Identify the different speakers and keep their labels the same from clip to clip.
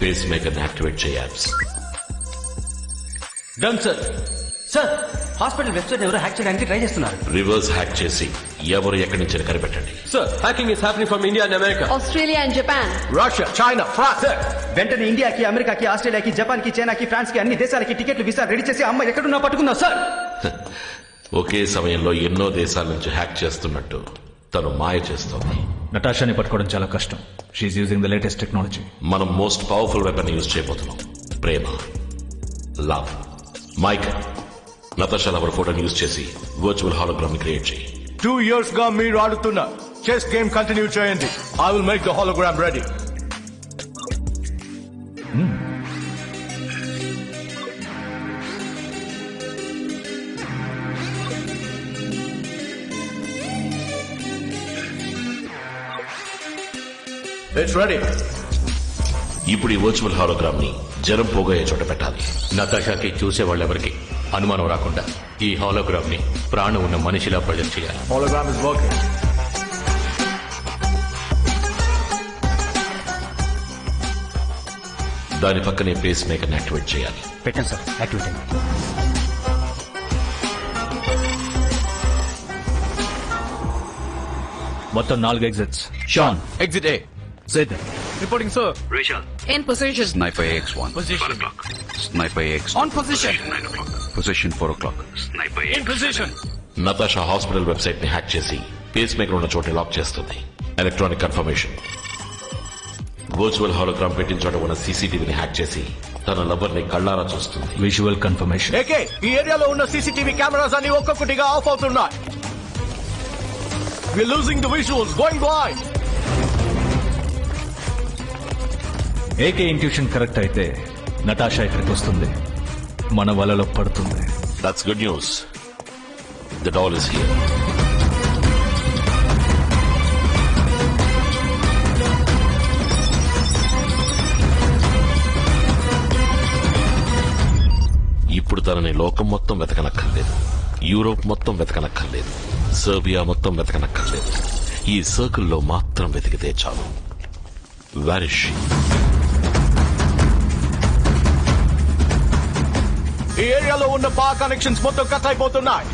Speaker 1: Face maker ని activate చేయాలి.
Speaker 2: Done sir. Sir, hospital website ఎవరు హ్యాక్ చేయడానికి ట్రై చేస్తున్నారు.
Speaker 1: రివర్స్ హ్యాక్ చేసి ఎవరు ఎక్కడి నుంచి కనిపెట్టండి.
Speaker 3: Sir, hacking is happening from India and America,
Speaker 4: Australia and Japan,
Speaker 3: Russia, China, France. Sir,
Speaker 2: వెంటనే ఇండియాకి, అమెరికాకి, ఆస్ట్రేలియాకి, జపాన్కి, చైనాకి, ఫ్రాన్స్ కి అన్ని దేశాలకి టికెట్లు వీసా రెడీ చేసి అమ్మాయి ఎక్కడున్నా పట్టుకుందాం సార్.
Speaker 1: ఒకే సమయంలో ఎన్నో దేశాల నుంచి హ్యాక్ చేస్తున్నట్టు తను మాయ చేస్తోంది.
Speaker 5: నటాషాని పట్టుకోవడం చాలా కష్టం. She's using the latest technology.
Speaker 1: మనం మోస్ట్ పవర్ఫుల్ వెపన్ యూజ్ చేయబోతున్నాం. ప్రేమ, లవ్. మైక్, నతాషా లవర్ ఫోటోని యూజ్ చేసి వర్చువల్ హాలోగ్రామ్ ని క్రియేట్ చేయి.
Speaker 3: 2 years గా మీరు ఆడుతున్న చెస్ గేమ్ కంటిన్యూ చేయండి. I will make the hologram ready. It's ready.
Speaker 1: ఇప్పుడు ఈ వర్చువల్ హాలోగ్రామ్ ని జనం పోగొయ్యే చోట పెట్టాలి.
Speaker 6: నతాషాకి చూసేవాళ్ళెవరికి అనుమానం రాకుండా ఈ హాలోగ్రామ్ ని ప్రాణం ఉన్న మనిషిలా ప్రొజెక్ట్ చేయాలి.
Speaker 3: Hologram is working.
Speaker 1: దాని పక్కనే పేస్ మేకర్ ని యాక్టివేట్ చేయాలి.
Speaker 2: పెట్టండి సార్, యాక్టివేట్ అయింది.
Speaker 5: మొత్తం 4 ఎగ్జిట్స్. Shaan,
Speaker 7: Exit A.
Speaker 5: సేద్
Speaker 7: Reporting, sir.
Speaker 4: in position,
Speaker 8: Sniper X1.
Speaker 7: Position.
Speaker 8: Sniper X.
Speaker 7: On position.
Speaker 8: Position 4 o'clock. Sniper
Speaker 7: In position.
Speaker 1: Natasha hospital website ని హ్యాక్ చేసి పేస్ మేకర్ ఉన్న చోట లాక్ చేస్తుంది. Electronic confirmation. వర్చువల్ హాలోగ్రామ్ పెట్టిన చోట ఉన్న సీసీటీవీని హ్యాక్ చేసి తన లవర్ ని కళ్ళారా చూస్తుంది.
Speaker 5: Visual confirmation.
Speaker 3: ఏకే, ఈ ఏరియాలో ఉన్న సీసీటీవీ కెమెరాస్ అన్ని ఒక్కొక్కటిగా ఆఫ్ అవుతున్నాయి. We're losing the visuals, going blind.
Speaker 5: AK intuition correct అయితే నటాషా ఇక్కడికి వస్తుంది, మన వలలో పడుతుంది.
Speaker 1: That's good news. The doll is here. ఇప్పుడు తనని లోకం మొత్తం వెతకనక్కర్లేదు, యూరోప్ మొత్తం వెతకనక్కర్లేదు, సర్బియా మొత్తం వెతకనక్కర్లేదు. ఈ సర్కిల్లో మాత్రం వెతికితే చాలు. Where is she?
Speaker 3: ఈ ఏరియాలో ఉన్న పవర్ కనెక్షన్స్ మొత్తం కట్ అయిపోతున్నాయి.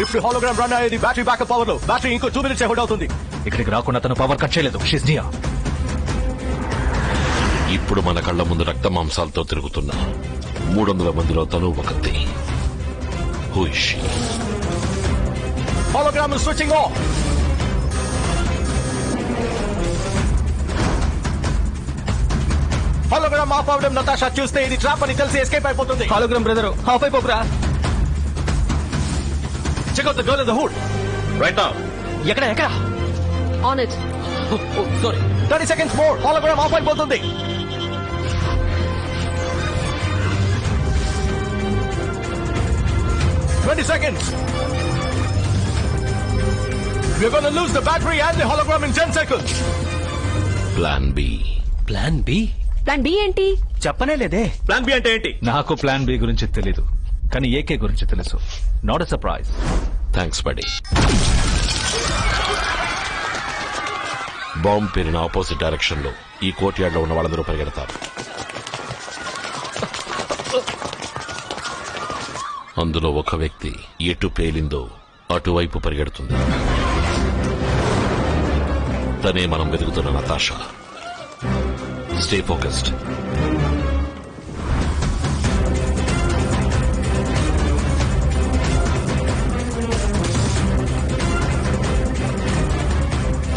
Speaker 3: ఇప్పుడు హాలోగ్రామ్ రన్ అయ్యేది బ్యాటరీ బ్యాకప్ పవర్ లో. బ్యాటరీ ఇంకో 2 minutes హోల్డ్ అవుతుంది.
Speaker 5: ఇక్కడికి రాకుండా తను పవర్ కట్ చేయలేదు. షీస్ నియా.
Speaker 1: ఇప్పుడు మన కళ్ల ముందు రక్త మాంసాలతో తిరుగుతున్న 300 మందిలో తను ఒకటి. Who is she?
Speaker 3: Hologram is switching off. Hologram off అవడం నతాషా చూస్తే ఇది ట్రాప్ అని తెలిసి ఎస్కేప్ అయిపోతుంది.
Speaker 2: హాలోగ్రామ్ బ్రదర్, హాఫ్ అయిపోకురా.
Speaker 3: Check out the girl in the hood. Right now.
Speaker 2: ఎక్కడ ఎక్కడ?
Speaker 4: on it,
Speaker 2: sorry.
Speaker 3: 30 seconds more. Hologram of అయిపోతుంది. Seconds. We're going to lose the battery and the hologram in 10 seconds.
Speaker 1: Plan B.
Speaker 2: Plan B?
Speaker 4: plan B ఏంటి?
Speaker 2: చెప్పనే లేదే.
Speaker 3: Plan B అంటే ఏంటి?
Speaker 5: నాకు plan B గురించి తెలీదు, కానీ ఏకే గురించి తెలుసు. Not a surprise.
Speaker 1: Thanks buddy. Bomb పేరిన ఆపోజిట్ డైరెక్షన్ లో ఈ కోర్ట్ యార్డ్ లో ఉన్న వాళ్ళందరూ పరిగెడతారు. అందులో ఒక వ్యక్తి ఎటు పేలిందో అటువైపు పరిగెడుతుంది. తనే మనం వెతుకుతున్న Natasha. Stay focused.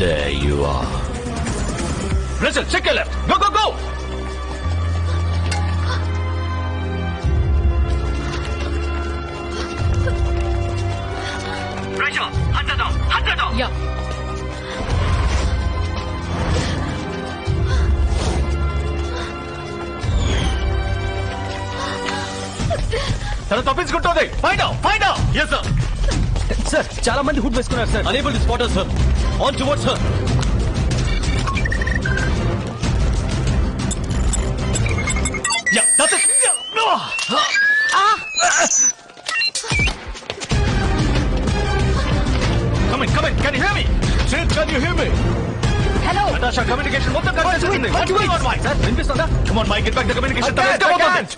Speaker 1: There you are.
Speaker 3: Rachel, check your left. Go, go, go! Rachel, hunt her down. Hunt her down.
Speaker 4: Yeah.
Speaker 3: తను తప్పించుకుంటుంది. Find out, find out. Yes, sir.
Speaker 2: Sir, చాలా మంది హుడ్ వేసుకున్నారు sir.
Speaker 3: Unable to spot her, sir. On towards her. Yeah, that's it. Come in, come in. Can you hear me? Sid, can you hear me?
Speaker 4: Hello.
Speaker 3: Natasha, come in. Communication మొత్తం cut చేస్తుంది.
Speaker 2: Sir వినిపిస్తుందా?
Speaker 3: Come on, Mike, get back the communication.
Speaker 2: I can't.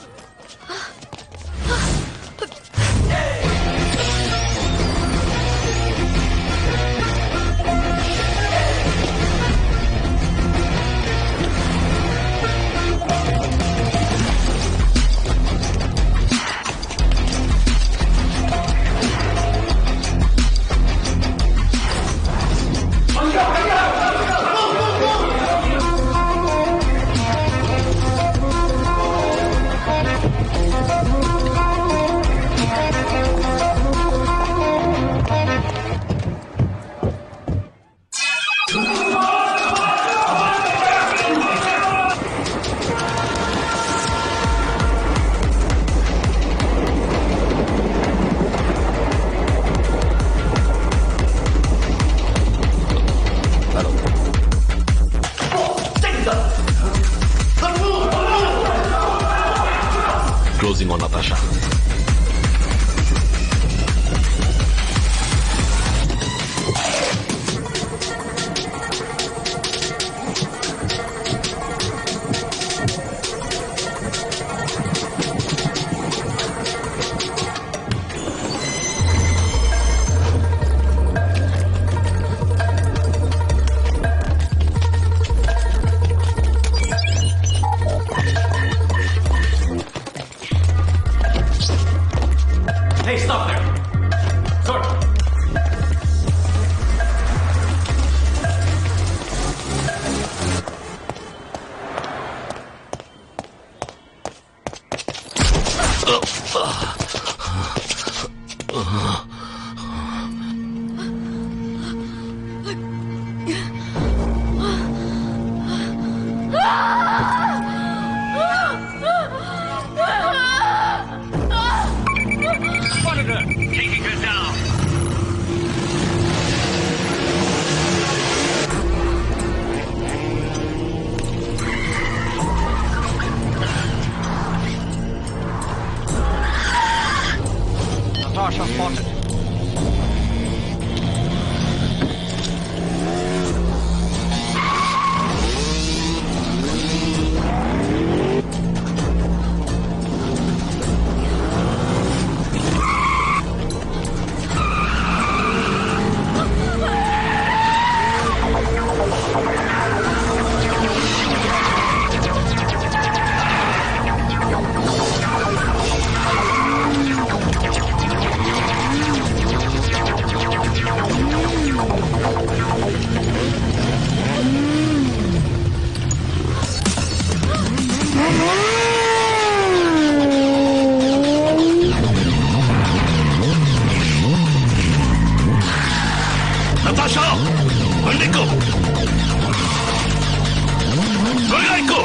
Speaker 1: Closing on Natasha.
Speaker 2: Hey, stop there. Good. Natasha spotted.
Speaker 1: Natasha! Bandiko! Bandiko!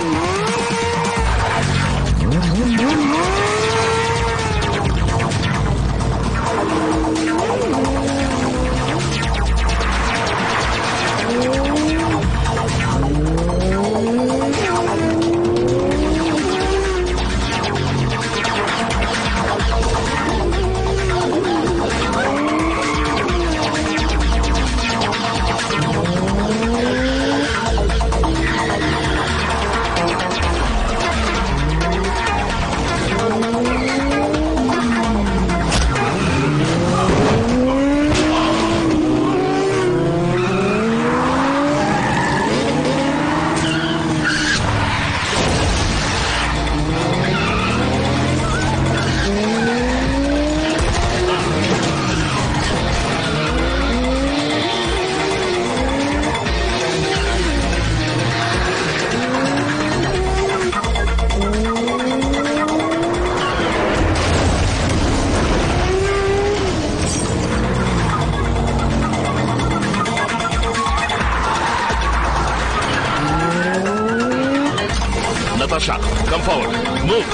Speaker 1: Natasha, come forward. Move.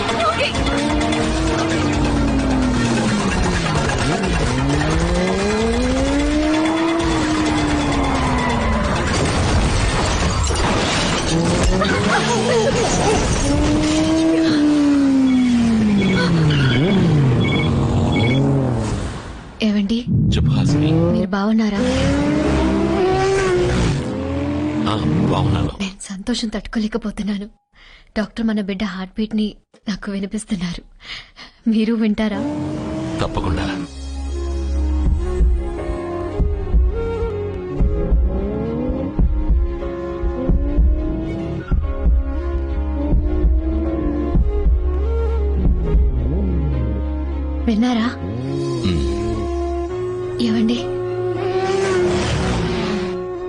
Speaker 7: ఏవండి
Speaker 1: చెప్పు హాసిని.
Speaker 7: మీరు బాగున్నారా?
Speaker 1: బాగున్నాను.
Speaker 7: నేను సంతోషం తట్టుకోలేకపోతున్నాను. డాక్టర్ మన బిడ్డ హార్ట్ బీట్ ని నాకు వినిపిస్తున్నారు. మీరు వింటారా?
Speaker 1: తప్పకుండా.
Speaker 7: విన్నారా? ఏవండి,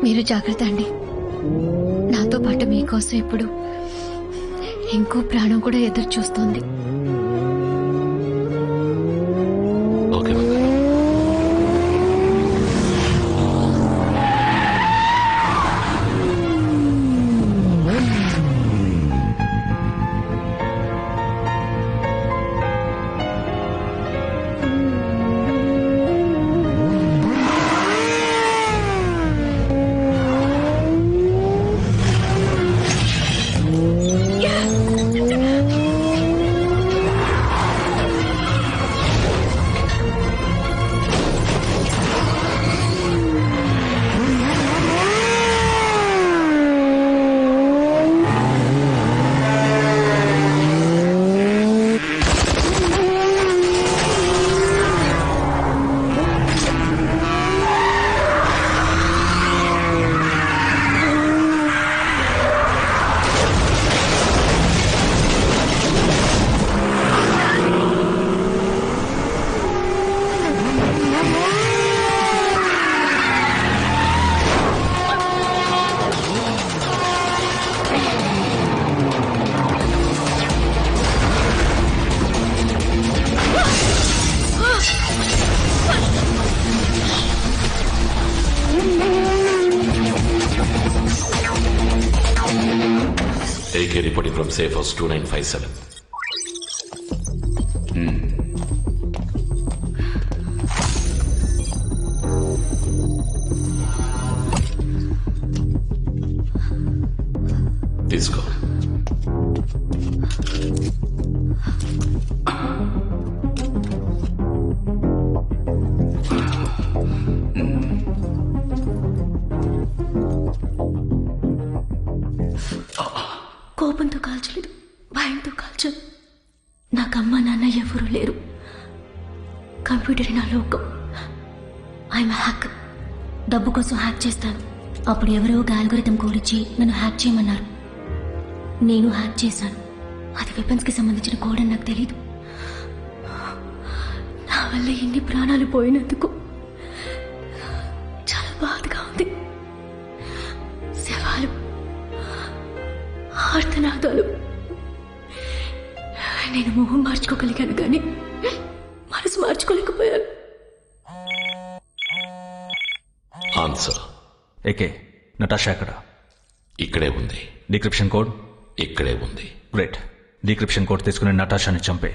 Speaker 7: మీరు జాగ్రత్త అండి. నాతో పాటు మీకోసం ఇప్పుడు ఇంకో ప్రాణం కూడా ఎదురు చూస్తోంది.
Speaker 1: ఓకే బంగారం. AK reporting from Safe House 2957. తీసుకో.
Speaker 7: కోపంతో కాల్చలేదు, భయంతో కాల్చాను. నాకు అమ్మ నాన్న ఎవరూ లేరు. కంప్యూటర్ నా లోకం. I'm hack. డబ్బు కోసం హ్యాక్ చేస్తాను. అప్పుడు ఎవరో ఒక అల్గోరిథం కోడిచ్చి నన్ను హ్యాక్ చేయమన్నారు. నేను హ్యాక్ చేశాను. అది వెపన్స్ కి సంబంధించిన కోడ్ అని నాకు తెలీదు. నా వల్ల ఎన్ని ప్రాణాలు పోయినందుకు చాలా బాధగా ఉంది. శవాలు, ఆర్తనాదాలు. నేను మొహం మార్చుకోగలిగాను కానీ మనసు మార్చుకోలేకపోయాను.
Speaker 1: ఆన్సర్.
Speaker 5: ఏకే, నటాషా ఎక్కడ?
Speaker 1: ఇక్కడే ఉంది.
Speaker 5: Decryption code?
Speaker 1: ఇక్కడే ఉంది.
Speaker 5: గ్రేట్. డిక్రిప్షన్ కోడ్ తీసుకుని నటాషాని చంపే.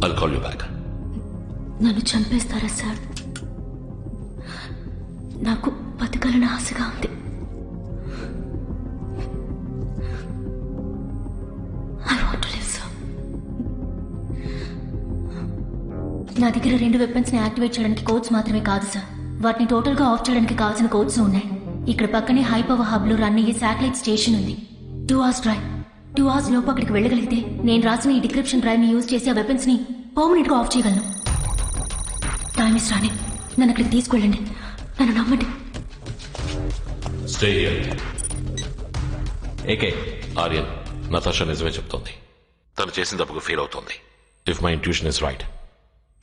Speaker 1: I'll call you back.
Speaker 7: నన్ను చంపేస్తారా సార్? నాకు బతకాలని ఆశగా ఉంది. I want to live, sir. నా దగ్గర 2 వెపన్స్ ని యాక్టివేట్ చేయడానికి కోడ్స్ మాత్రమే కాదు సార్, వాటిని టోటల్ గా ఆఫ్ చేయడానికి కావాల్సిన కోడ్స్ ఉన్నాయి. ఇక్కడ పక్కనే హై పవర్ హబ్ లో రన్ అయ్యే శాటిలైట్ స్టేషన్ ఉంది. 2 hours డ్రైవ్. 2 hours లోపు అక్కడికి వెళ్ళగలిగితే నేను రాసిన ఈ డిక్రిప్షన్ డ్రైవ్ ని యూజ్ చేసి ఆ వెపన్స్ ని పర్మనెంట్ గా ఆఫ్ చేయగలను. Time is running. నన్ను అక్కడికి తీసుకెళ్ళండి. నన్ను నమ్మండి.
Speaker 1: Stay here.
Speaker 5: AK,
Speaker 1: Aryan, Natasha నిజమే చెప్తోంది. తను చేసిన తప్పుకు ఫీల్ అవుతోంది. If my intuition is right,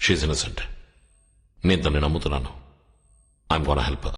Speaker 1: she's innocent. నేను తనని నమ్ముతున్నాను. I'm gonna help.